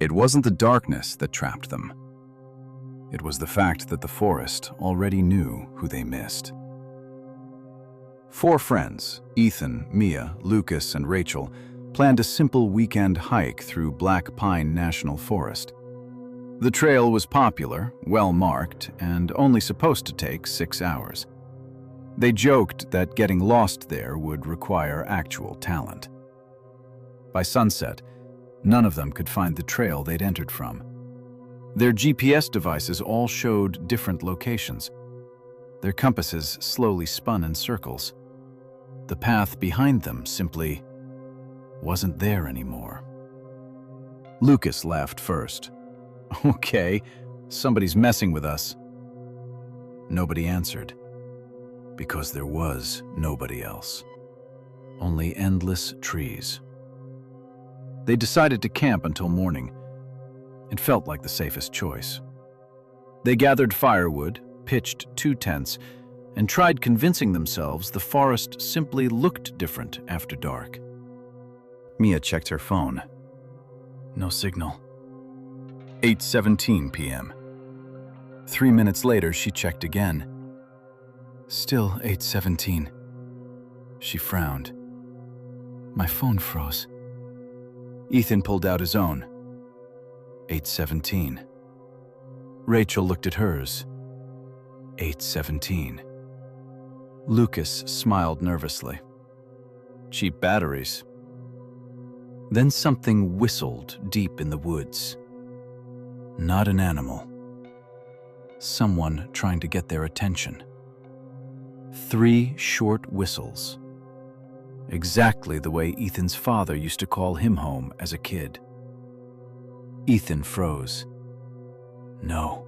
It wasn't the darkness that trapped them. It was the fact that the forest already knew who they missed. Four friends, Ethan, Mia, Lucas, and Rachel, planned a simple weekend hike through Black Pine National Forest. The trail was popular, well-marked, and only supposed to take 6 hours. They joked that getting lost there would require actual talent. By sunset, none of them could find the trail they'd entered from. Their GPS devices all showed different locations. Their compasses slowly spun in circles. The path behind them simply wasn't there anymore. Lucas laughed first. "Okay, somebody's messing with us." Nobody answered, because there was nobody else. Only endless trees. They decided to camp until morning. It felt like the safest choice. They gathered firewood, pitched 2 tents, and tried convincing themselves the forest simply looked different after dark. Mia checked her phone. No signal. 8:17 p.m. 3 minutes later, she checked again. Still 8:17. She frowned. My phone froze. Ethan pulled out his own. 8:17. Rachel looked at hers. 8:17. Lucas smiled nervously. Cheap batteries. Then something whistled deep in the woods. Not an animal. Someone trying to get their attention. 3 short whistles. Exactly the way Ethan's father used to call him home as a kid. Ethan froze. No.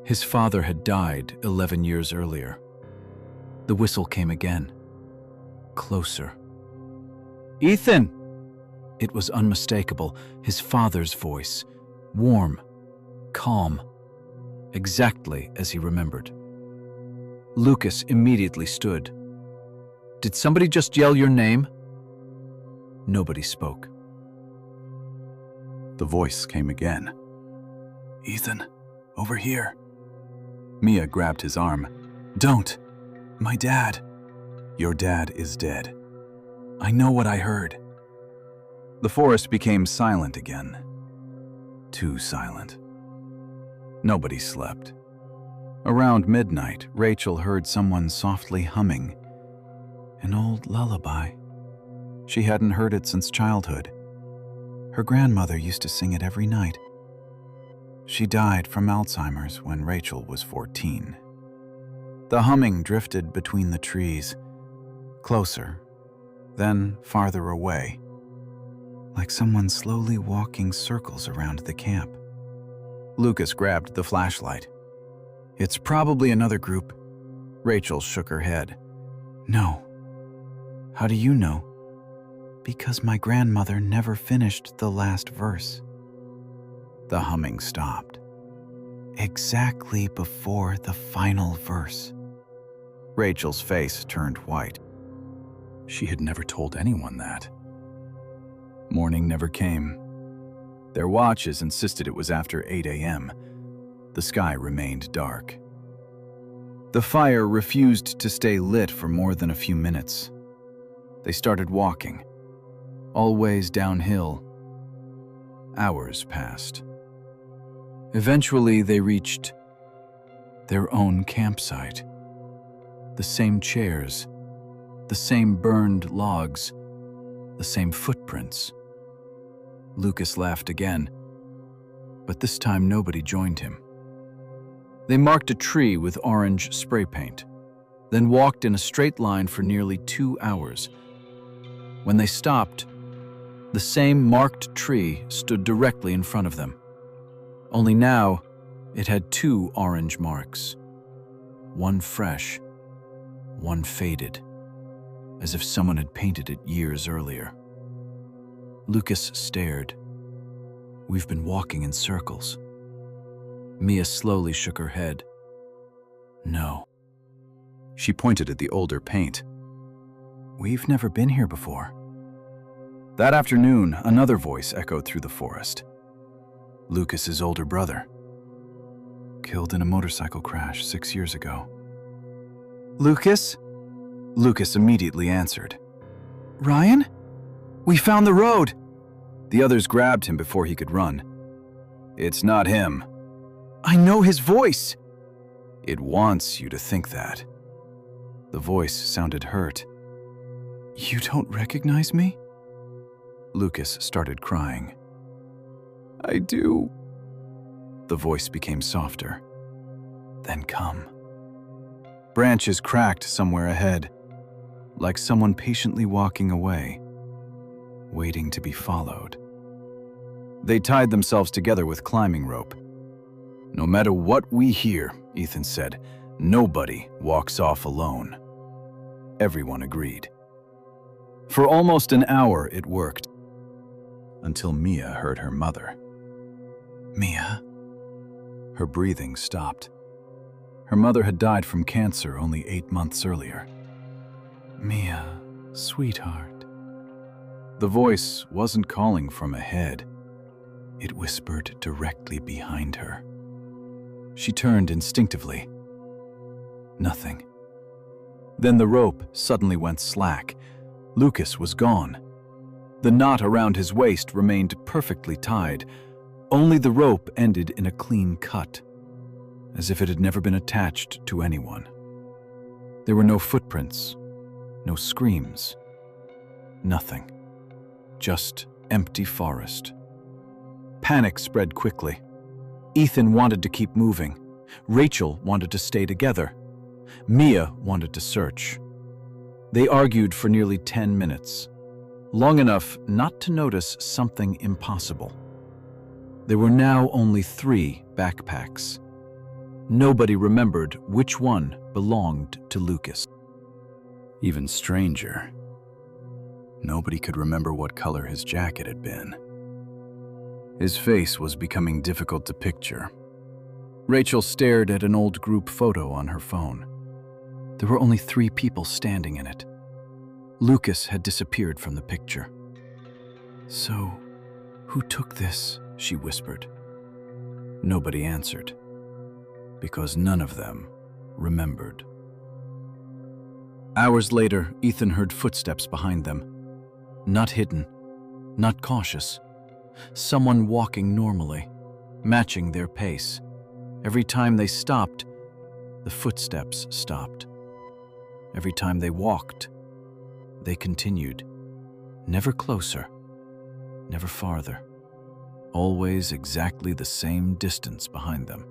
His father had died 11 years earlier. The whistle came again. Closer. Ethan! It was unmistakable, his father's voice. Warm, calm, exactly as he remembered. Lucas immediately stood. Did somebody just yell your name? Nobody spoke. The voice came again. Ethan, over here. Mia grabbed his arm. Don't. My dad. Your dad is dead. I know what I heard. The forest became silent again. Too silent. Nobody slept. Around midnight, Rachel heard someone softly humming. An old lullaby. She hadn't heard it since childhood. Her grandmother used to sing it every night. She died from Alzheimer's when Rachel was 14. The humming drifted between the trees, closer, then farther away, like someone slowly walking circles around the camp. Lucas grabbed the flashlight. It's probably another group. Rachel shook her head. No. How do you know? Because my grandmother never finished the last verse. The humming stopped. Exactly before the final verse. Rachel's face turned white. She had never told anyone that. Morning never came. Their watches insisted it was after 8 a.m. The sky remained dark. The fire refused to stay lit for more than a few minutes. They started walking, always downhill. Hours passed. Eventually, they reached their own campsite. The same chairs, the same burned logs, the same footprints. Lucas laughed again, but this time nobody joined him. They marked a tree with orange spray paint, then walked in a straight line for nearly 2 hours. When they stopped, the same marked tree stood directly in front of them. Only now, it had 2 orange marks. One fresh, one faded, as if someone had painted it years earlier. Lucas stared. We've been walking in circles. Mia slowly shook her head. No. She pointed at the older paint. We've never been here before. That afternoon, another voice echoed through the forest. Lucas's older brother. Killed in a motorcycle crash 6 years ago. Lucas? Lucas immediately answered. Ryan? We found the road! The others grabbed him before he could run. It's not him. I know his voice! It wants you to think that. The voice sounded hurt. You don't recognize me? Lucas started crying. I do. The voice became softer. Then come. Branches cracked somewhere ahead, like someone patiently walking away, waiting to be followed. They tied themselves together with climbing rope. No matter what we hear, Ethan said, nobody walks off alone. Everyone agreed. For almost an hour it worked, until Mia heard her mother. Mia? Her breathing stopped. Her mother had died from cancer only 8 months earlier. Mia, sweetheart. The voice wasn't calling from ahead. It whispered directly behind her. She turned instinctively. Nothing. Then the rope suddenly went slack. Lucas was gone. The knot around his waist remained perfectly tied. Only the rope ended in a clean cut, as if it had never been attached to anyone. There were no footprints, no screams, nothing. Just empty forest. Panic spread quickly. Ethan wanted to keep moving. Rachel wanted to stay together. Mia wanted to search. They argued for nearly 10 minutes, long enough not to notice something impossible. There were now only 3 backpacks. Nobody remembered which one belonged to Lucas. Even stranger, nobody could remember what color his jacket had been. His face was becoming difficult to picture. Rachel stared at an old group photo on her phone. There were only 3 people standing in it. Lucas had disappeared from the picture. So, who took this? She whispered. Nobody answered, because none of them remembered. Hours later, Ethan heard footsteps behind them. Not hidden, not cautious. Someone walking normally, matching their pace. Every time they stopped, the footsteps stopped. Every time they walked, they continued. Never closer, never farther. Always exactly the same distance behind them.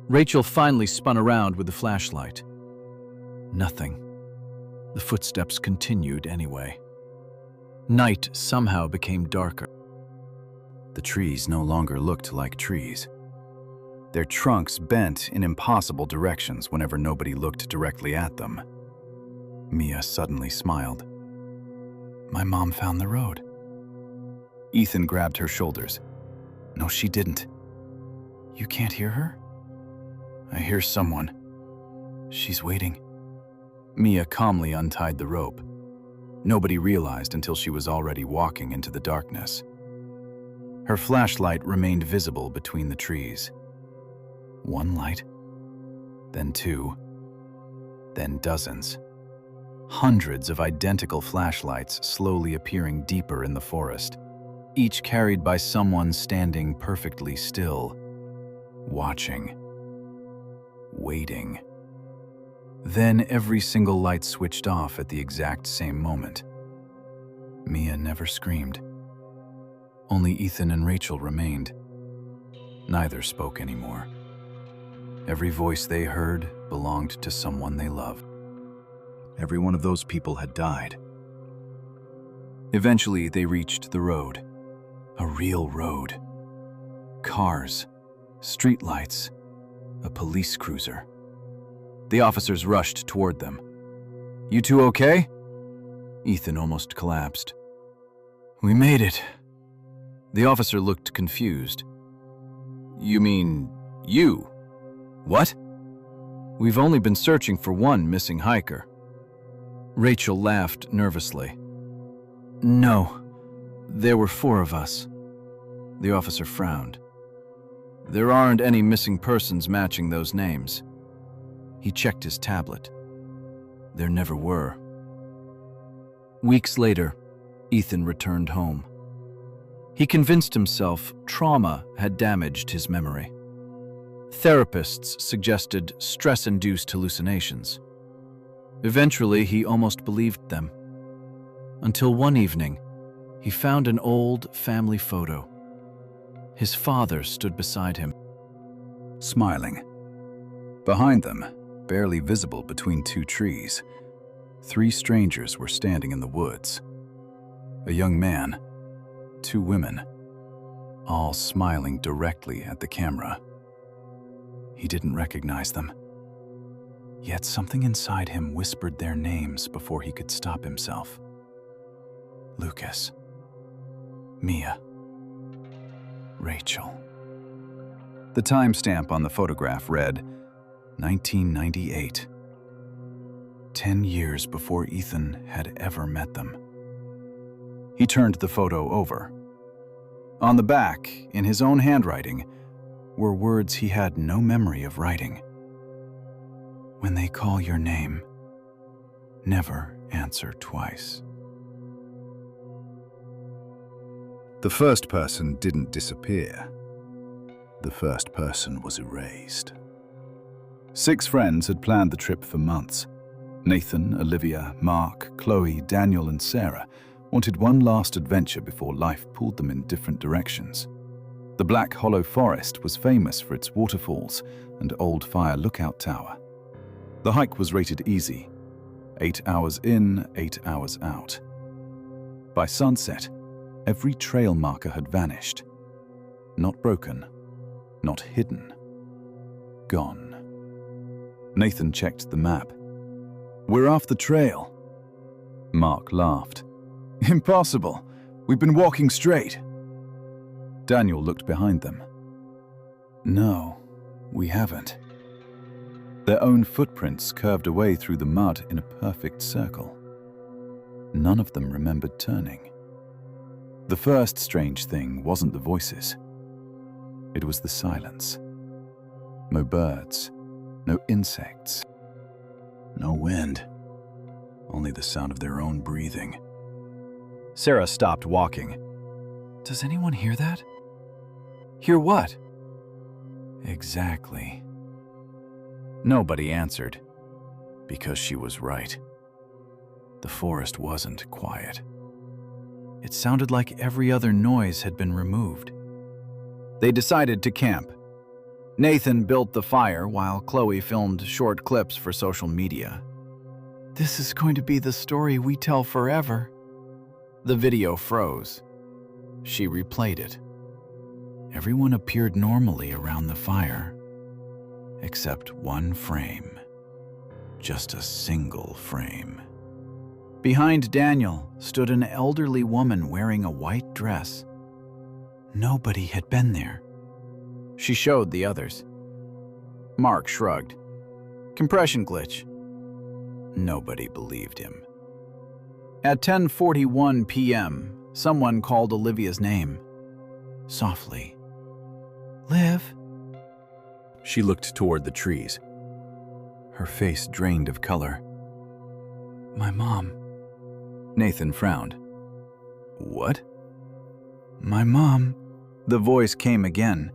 Rachel finally spun around with the flashlight. Nothing. The footsteps continued anyway. Night somehow became darker. The trees no longer looked like trees. Their trunks bent in impossible directions whenever nobody looked directly at them. Mia suddenly smiled. My mom found the road. Ethan grabbed her shoulders. No, she didn't. You can't hear her? I hear someone. She's waiting. Mia calmly untied the rope. Nobody realized until she was already walking into the darkness. Her flashlight remained visible between the trees. 1 light, then 2, then dozens. Hundreds of identical flashlights slowly appearing deeper in the forest, each carried by someone standing perfectly still, watching, waiting. Then every single light switched off at the exact same moment. Mia never screamed. Only Ethan and Rachel remained. Neither spoke anymore. Every voice they heard belonged to someone they loved. Every one of those people had died. Eventually, they reached the road. A real road. Cars, streetlights, a police cruiser. The officers rushed toward them. You two okay? Ethan almost collapsed. We made it. The officer looked confused. You mean you? What? We've only been searching for one missing hiker. Rachel laughed nervously. No, There were 4 of us. The officer frowned. There aren't any missing persons matching those names. He checked his tablet. There never were. Weeks later, Ethan returned home. He convinced himself trauma had damaged his memory. Therapists suggested stress-induced hallucinations. Eventually, he almost believed them. Until one evening, he found an old family photo. His father stood beside him, Smiling. Behind them, barely visible between 2 trees, 3 strangers were standing in the woods. A young man, 2 women, all smiling directly at the camera. He didn't recognize them. Yet something inside him whispered their names before he could stop himself. Lucas. Mia. Rachel. The timestamp on the photograph read 1998. 10 years before Ethan had ever met them. He turned the photo over. On the back, in his own handwriting, were words he had no memory of writing. When they call your name, never answer twice. The first person didn't disappear. The first person was erased. 6 friends had planned the trip for months. Nathan, Olivia, Mark, Chloe, Daniel, and Sarah wanted one last adventure before life pulled them in different directions. The Black Hollow Forest was famous for its waterfalls and old fire lookout tower. The hike was rated easy, 8 hours in, 8 hours out. By sunset, every trail marker had vanished. Not broken, not hidden. Gone. Nathan checked the map. "We're off the trail." Mark laughed. "Impossible. We've been walking straight." Daniel looked behind them. "No, we haven't." Their own footprints curved away through the mud in a perfect circle. None of them remembered turning. The first strange thing wasn't the voices. It was the silence. No birds, no insects, no wind, only the sound of their own breathing. Sarah stopped walking. "Does anyone hear that?" "Hear what?" "Exactly." Nobody answered, because she was right. The forest wasn't quiet. It sounded like every other noise had been removed. They decided to camp. Nathan built the fire while Chloe filmed short clips for social media. "This is going to be the story we tell forever." The video froze. She replayed it. Everyone appeared normally around the fire, except one frame. Just a single frame. Behind Daniel stood an elderly woman wearing a white dress. Nobody had been there. She showed the others. Mark shrugged. "Compression glitch." Nobody believed him. At 10:41 p.m., someone called Olivia's name. Softly. "Liv?" She looked toward the trees. Her face drained of color. "My mom." Nathan frowned. "What?" "My mom." The voice came again.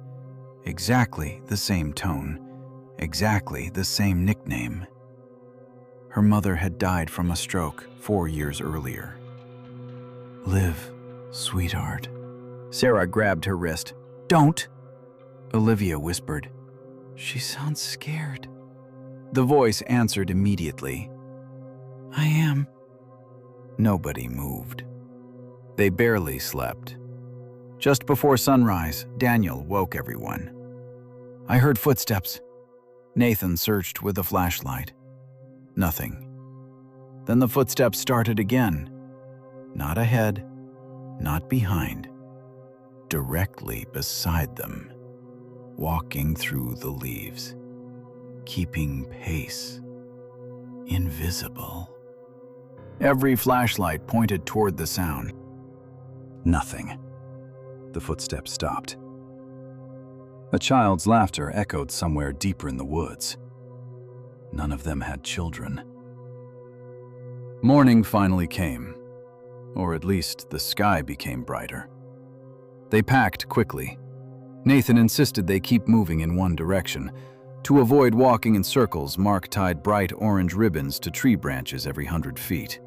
Exactly the same tone. Exactly the same nickname. Her mother had died from a stroke 4 years earlier. "Liv, sweetheart." Sarah grabbed her wrist. "Don't!" Olivia whispered. "She sounds scared." The voice answered immediately. "I am." Nobody moved. They barely slept. Just before sunrise, Daniel woke everyone. "I heard footsteps." Nathan searched with a flashlight. Nothing. Then the footsteps started again. Not ahead, not behind. Directly beside them. Walking through the leaves. Keeping pace. Invisible. Every flashlight pointed toward the sound. Nothing. The footsteps stopped. A child's laughter echoed somewhere deeper in the woods. None of them had children. Morning finally came, or at least the sky became brighter. They packed quickly. Nathan insisted they keep moving in one direction. To avoid walking in circles, Mark tied bright orange ribbons to tree branches every 100 feet.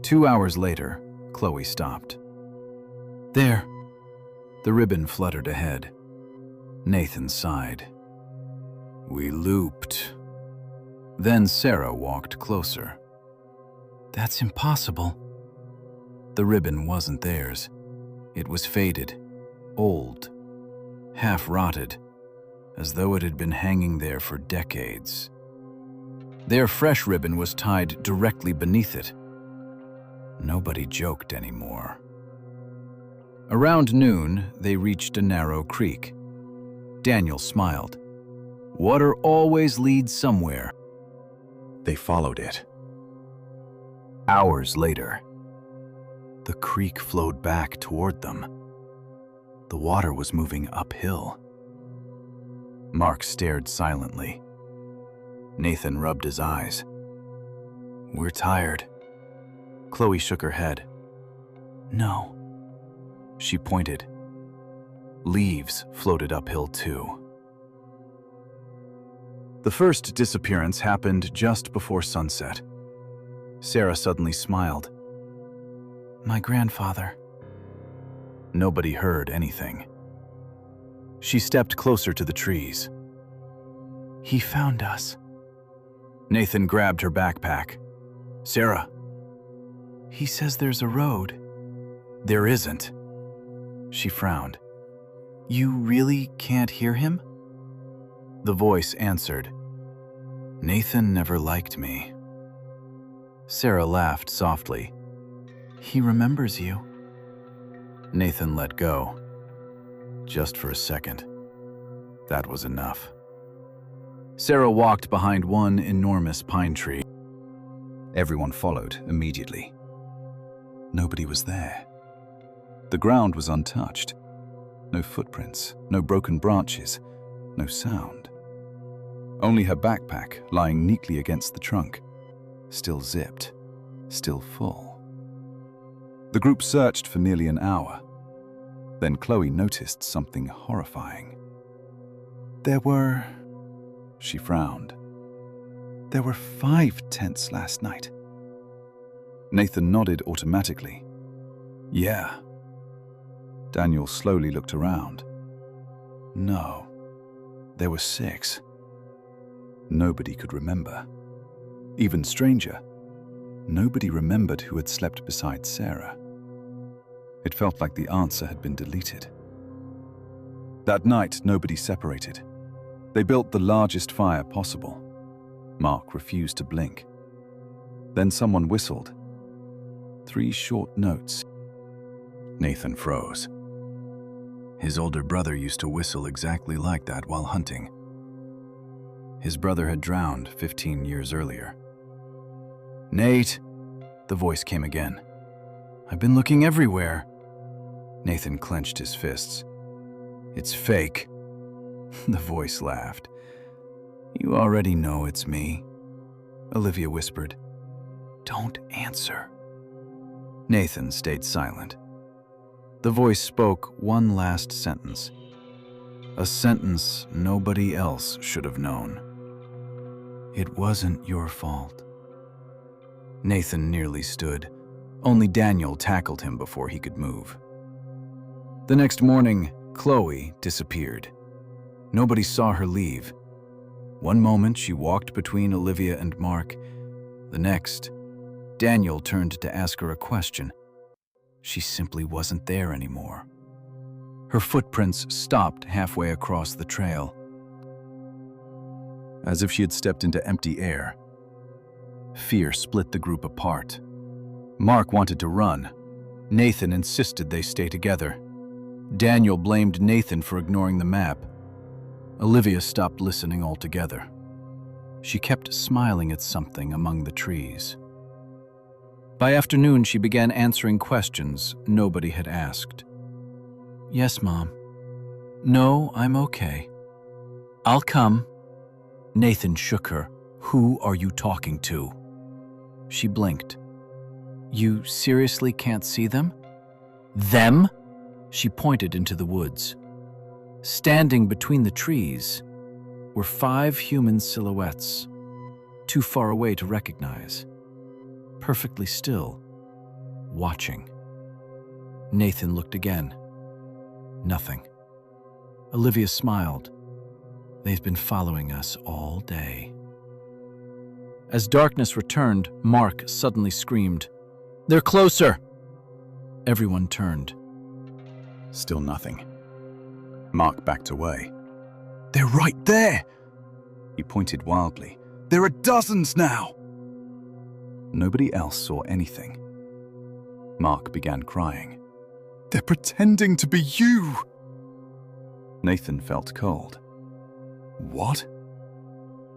2 hours later, Chloe stopped. There. The ribbon fluttered ahead. Nathan sighed. We looped. Then Sarah walked closer. That's impossible. The ribbon wasn't theirs. It was faded, old, half-rotted, as though it had been hanging there for decades. Their fresh ribbon was tied directly beneath it. Nobody joked anymore. Around noon, they reached a narrow creek. Daniel smiled. Water always leads somewhere. They followed it. Hours later, the creek flowed back toward them. The water was moving uphill. Mark stared silently. Nathan rubbed his eyes. We're tired. Chloe shook her head. No. She pointed. Leaves floated uphill too. The first disappearance happened just before sunset. Sarah suddenly smiled. My grandfather. Nobody heard anything. She stepped closer to the trees. He found us. Nathan grabbed her backpack. Sarah. He says there's a road. There isn't. She frowned. You really can't hear him? The voice answered. Nathan never liked me. Sarah laughed softly. He remembers you. Nathan let go. Just for a second. That was enough. Sarah walked behind one enormous pine tree. Everyone followed immediately. Nobody was there. The ground was untouched. No footprints, no broken branches, no sound. Only her backpack lying neatly against the trunk, still zipped, still full. The group searched for nearly an hour. Then Chloe noticed something horrifying. She frowned. There were 5 tents last night. Nathan nodded automatically. Yeah. Daniel slowly looked around. No, there were 6. Nobody could remember. Even stranger, nobody remembered who had slept beside Sarah. It felt like the answer had been deleted. That night, nobody separated. They built the largest fire possible. Mark refused to blink. Then someone whistled. 3 short notes. Nathan froze. His older brother used to whistle exactly like that while hunting. His brother had drowned 15 years earlier. Nate, the voice came again. I've been looking everywhere. Nathan clenched his fists. It's fake. The voice laughed. You already know it's me. Olivia whispered. Don't answer. Nathan stayed silent. The voice spoke one last sentence. A sentence nobody else should have known. It wasn't your fault. Nathan nearly stood. Only Daniel tackled him before he could move. The next morning, Chloe disappeared. Nobody saw her leave. One moment she walked between Olivia and Mark. The next, Daniel turned to ask her a question. She simply wasn't there anymore. Her footprints stopped halfway across the trail. As if she had stepped into empty air. Fear split the group apart. Mark wanted to run. Nathan insisted they stay together. Daniel blamed Nathan for ignoring the map. Olivia stopped listening altogether. She kept smiling at something among the trees. By afternoon, she began answering questions nobody had asked. "Yes, Mom. No, I'm okay. I'll come." Nathan shook her. "Who are you talking to?" She blinked. "You seriously can't see them?" "Them?" She pointed into the woods. Standing between the trees were 5 human silhouettes, too far away to recognize. Perfectly still, watching. Nathan looked again. Nothing. Olivia smiled. "They've been following us all day." As darkness returned, Mark suddenly screamed, "They're closer!" Everyone turned. Still nothing. Mark backed away. "They're right there!" He pointed wildly. "There are dozens now!" Nobody else saw anything. Mark began crying. "They're pretending to be you!" Nathan felt cold. "What?"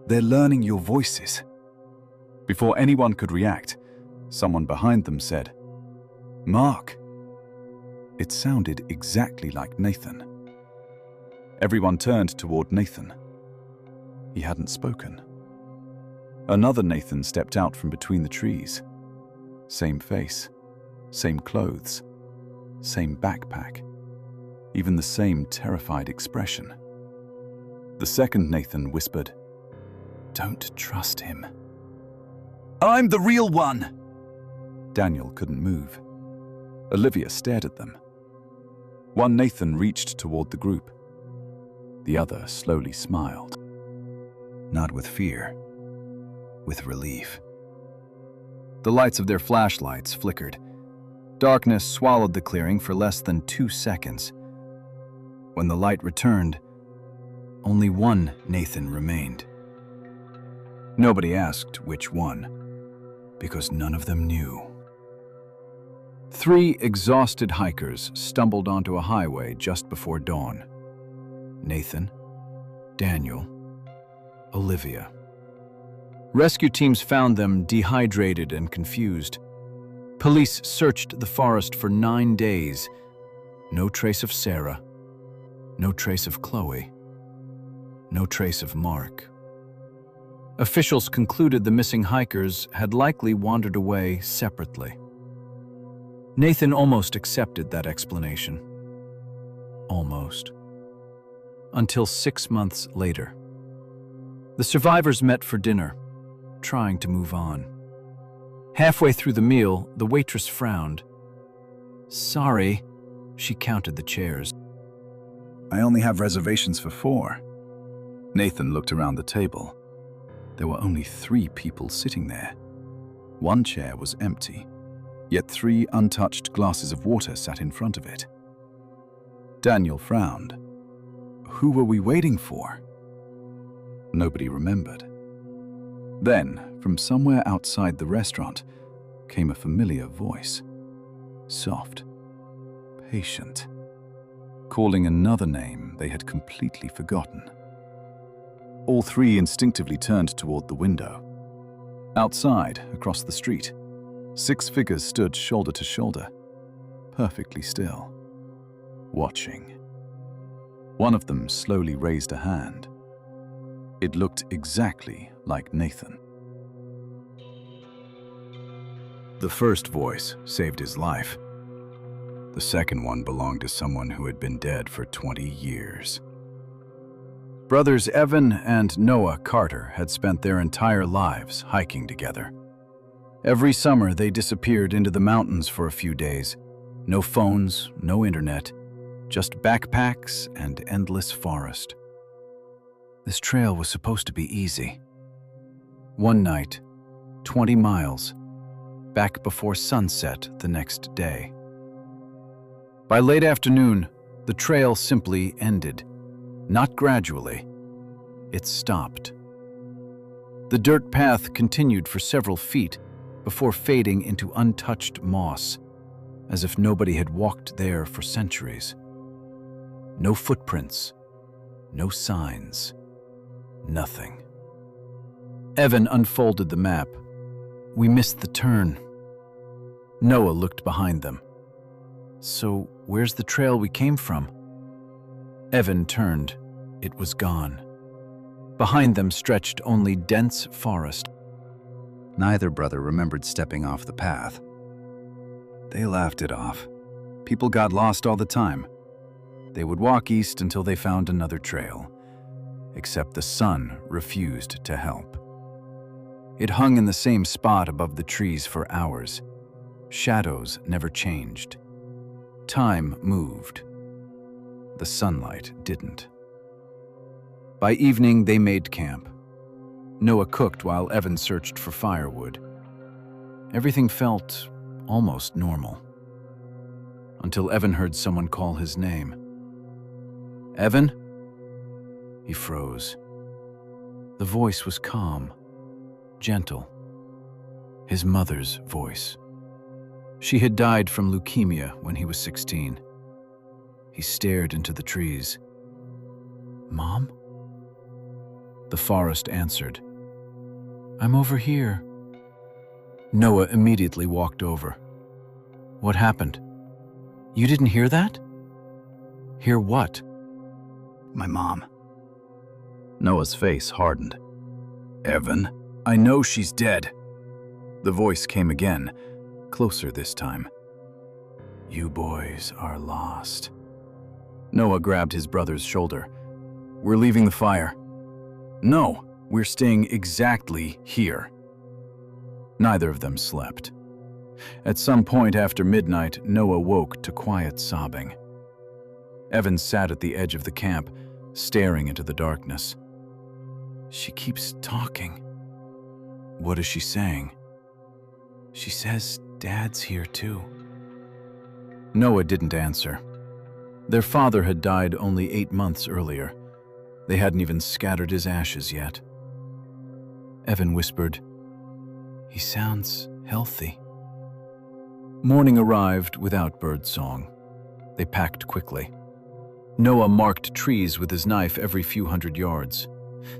"They're learning your voices." Before anyone could react, someone behind them said, "Mark." It sounded exactly like Nathan. Everyone turned toward Nathan. He hadn't spoken. Another Nathan stepped out from between the trees. Same face, same clothes, same backpack, even the same terrified expression. The second Nathan whispered, "Don't trust him." "I'm the real one!" Daniel couldn't move. Olivia stared at them. One Nathan reached toward the group. The other slowly smiled. Not with fear, with relief. The lights of their flashlights flickered. Darkness swallowed the clearing for less than 2 seconds. When the light returned, only one Nathan remained. Nobody asked which one, because none of them knew. 3 exhausted hikers stumbled onto a highway just before dawn. Nathan, Daniel, Olivia. Rescue teams found them dehydrated and confused. Police searched the forest for 9 days. No trace of Sarah. No trace of Chloe. No trace of Mark. Officials concluded the missing hikers had likely wandered away separately. Nathan almost accepted that explanation. Almost. Until 6 months later. The survivors met for dinner, trying to move on. Halfway through the meal, the waitress frowned. "Sorry," she counted the chairs. "I only have reservations for 4. Nathan looked around the table. There were only 3 people sitting there. 1 chair was empty, yet 3 untouched glasses of water sat in front of it. Daniel frowned. Who were we waiting for? Nobody remembered. Then, from somewhere outside the restaurant, came a familiar voice. Soft, patient, calling another name they had completely forgotten. All 3 instinctively turned toward the window. Outside, across the street, 6 figures stood shoulder to shoulder, perfectly still, watching. One of them slowly raised a hand. It looked exactly like Nathan. The first voice saved his life. The second one belonged to someone who had been dead for 20 years. Brothers Evan and Noah Carter had spent their entire lives hiking together. Every summer, they disappeared into the mountains for a few days. No phones, no internet, just backpacks and endless forest. This trail was supposed to be easy. One night, 20 miles, back before sunset the next day. By late afternoon, the trail simply ended. Not gradually. It stopped. The dirt path continued for several feet before fading into untouched moss, as if nobody had walked there for centuries. No footprints, no signs, nothing. Evan unfolded the map. We missed the turn. Noah looked behind them. So, where's the trail we came from? Evan turned. It was gone. Behind them stretched only dense forest. Neither brother remembered stepping off the path. They laughed it off. People got lost all the time. They would walk east until they found another trail. Except the sun refused to help. It hung in the same spot above the trees for hours. Shadows never changed. Time moved. The sunlight didn't. By evening, they made camp. Noah cooked while Evan searched for firewood. Everything felt almost normal. Until Evan heard someone call his name. Evan? He froze. The voice was calm, gentle. His mother's voice. She had died from leukemia when he was 16. He stared into the trees. Mom? The forest answered. I'm over here. Noah immediately walked over. What happened? You didn't hear that? Hear what? My mom. Noah's face hardened. Evan, I know she's dead. The voice came again, closer this time. You boys are lost. Noah grabbed his brother's shoulder. We're leaving the fire. No, we're staying exactly here. Neither of them slept. At some point after midnight, Noah woke to quiet sobbing. Evan sat at the edge of the camp, staring into the darkness. She keeps talking. What is she saying? She says Dad's here too. Noah didn't answer. Their father had died only 8 months earlier. They hadn't even scattered his ashes yet. Evan whispered, He sounds healthy. Morning arrived without birdsong. They packed quickly. Noah marked trees with his knife every few hundred yards.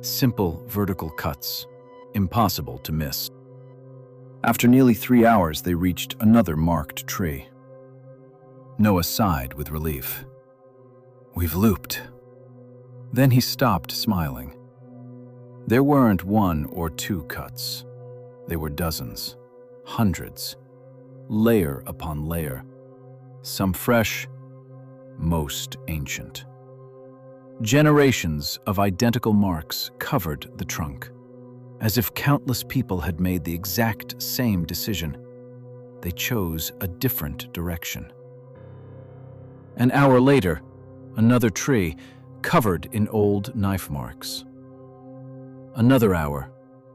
Simple vertical cuts, impossible to miss. After nearly 3 hours, they reached another marked tree. Noah sighed with relief. We've looped. Then he stopped smiling. There weren't 1 or 2 cuts. There were dozens, hundreds, layer upon layer. Some fresh, most ancient. Generations of identical marks covered the trunk, as if countless people had made the exact same decision. They chose a different direction. An hour later, another tree covered in old knife marks. Another hour,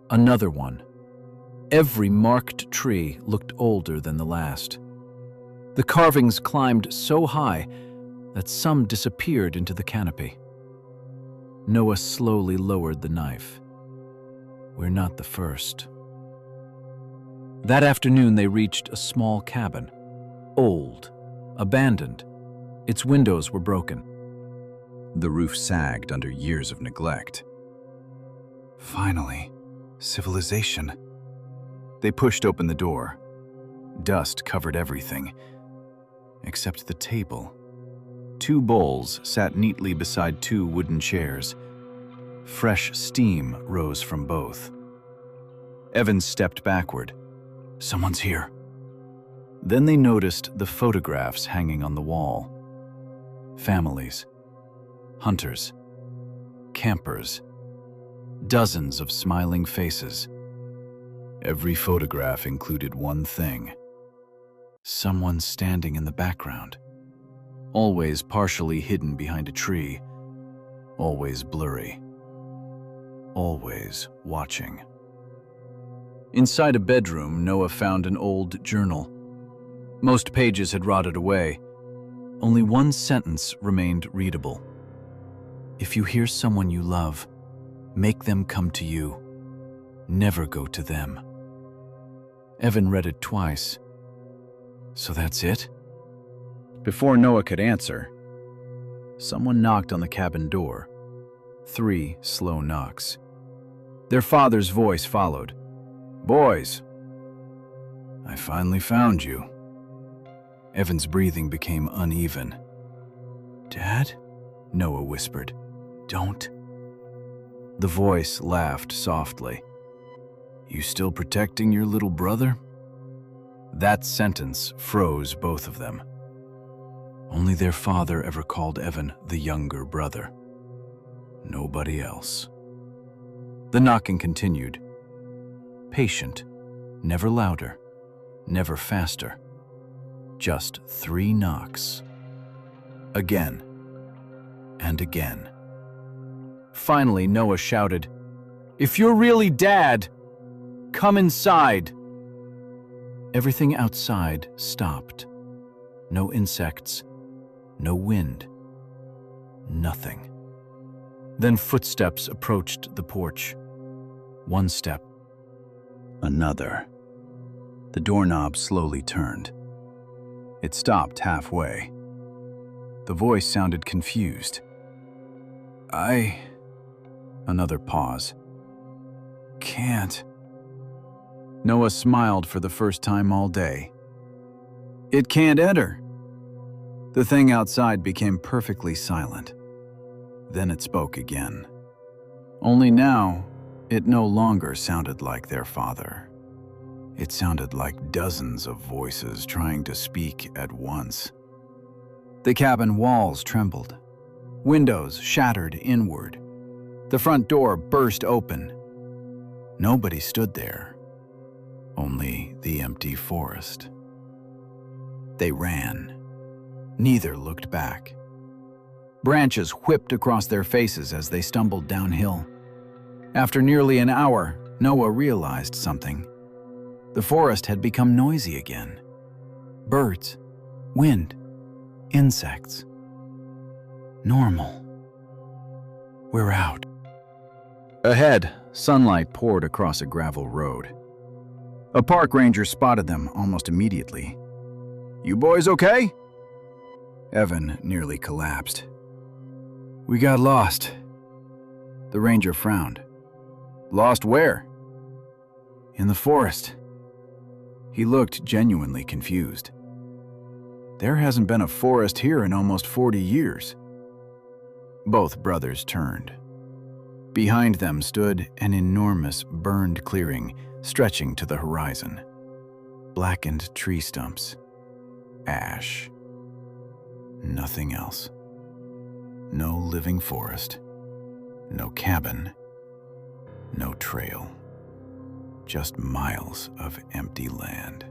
another one. Every marked tree looked older than the last. The carvings climbed so high that some disappeared into the canopy. Noah slowly lowered the knife. We're not the first. That afternoon they reached a small cabin. Old, abandoned. Its windows were broken. The roof sagged under years of neglect. Finally, civilization. They pushed open the door. Dust covered everything, except the table. 2 bowls sat neatly beside 2 wooden chairs. Fresh steam rose from both. Evan stepped backward. Someone's here. Then they noticed the photographs hanging on the wall. Families, hunters, campers, dozens of smiling faces. Every photograph included one thing. Someone standing in the background, always partially hidden behind a tree, always blurry, always watching. Inside a bedroom, Noah found an old journal. Most pages had rotted away. Only one sentence remained readable. If you hear someone you love, make them come to you. Never go to them. Evan read it twice. So that's it? Before Noah could answer, someone knocked on the cabin door. 3 slow knocks. Their father's voice followed. Boys, I finally found you. Evan's breathing became uneven. "Dad?" Noah whispered. "Don't." The voice laughed softly. "You still protecting your little brother?" That sentence froze both of them. Only their father ever called Evan the younger brother. Nobody else. The knocking continued. Patient, never louder, never faster. Just 3 knocks. Again and again. Finally, Noah shouted, "If you're really Dad, come inside." Everything outside stopped. No insects, no wind, nothing. Then footsteps approached the porch. 1 step, another. The doorknob slowly turned. It stopped halfway. The voice sounded confused. Another pause. "Can't." Noah smiled for the first time all day. "It can't enter." The thing outside became perfectly silent. Then it spoke again. Only now, it no longer sounded like their father. It sounded like dozens of voices trying to speak at once. The cabin walls trembled. Windows shattered inward. The front door burst open. Nobody stood there. Only the empty forest. They ran. Neither looked back. Branches whipped across their faces as they stumbled downhill. After nearly an hour, Noah realized something. The forest had become noisy again. Birds, wind, insects. Normal. We're out. Ahead, sunlight poured across a gravel road. A park ranger spotted them almost immediately. "You boys okay?" Evan nearly collapsed. "We got lost." The ranger frowned. "Lost where?" "In the forest." He looked genuinely confused. "There hasn't been a forest here in almost 40 years. Both brothers turned. Behind them stood an enormous burned clearing stretching to the horizon. Blackened tree stumps. Ash. Nothing else. No living forest. No cabin. No trail. Just miles of empty land.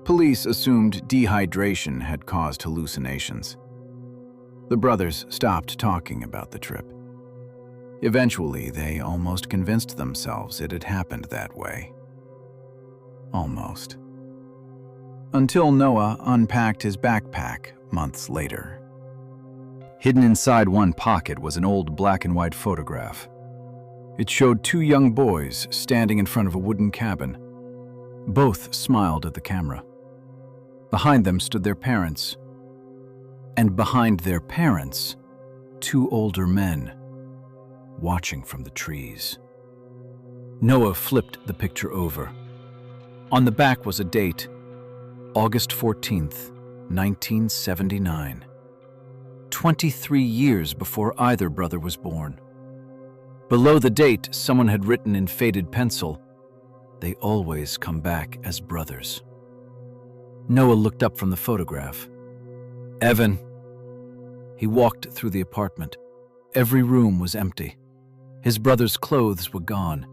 Police assumed dehydration had caused hallucinations. The brothers stopped talking about the trip. Eventually, they almost convinced themselves it had happened that way. Almost. Until Noah unpacked his backpack months later. Hidden inside one pocket was an old black and white photograph. It showed 2 young boys standing in front of a wooden cabin. Both smiled at the camera. Behind them stood their parents. And behind their parents, 2 older men, watching from the trees. Noah flipped the picture over. On the back was a date, August 14th, 1979. 23 years before either brother was born. Below the date, someone had written in faded pencil, "They always come back as brothers." Noah looked up from the photograph. "Evan." He walked through the apartment. Every room was empty. His brother's clothes were gone.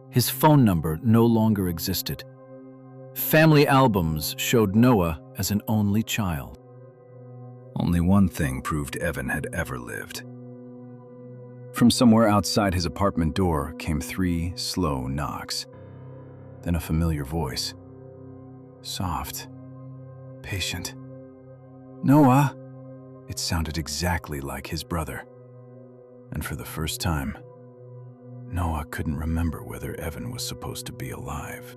His phone number no longer existed. Family albums showed Noah as an only child. Only one thing proved Evan had ever lived. From somewhere outside his apartment door came 3 slow knocks. Then a familiar voice. Soft. Patient. "Noah!" It sounded exactly like his brother. And for the first time, Noah couldn't remember whether Evan was supposed to be alive.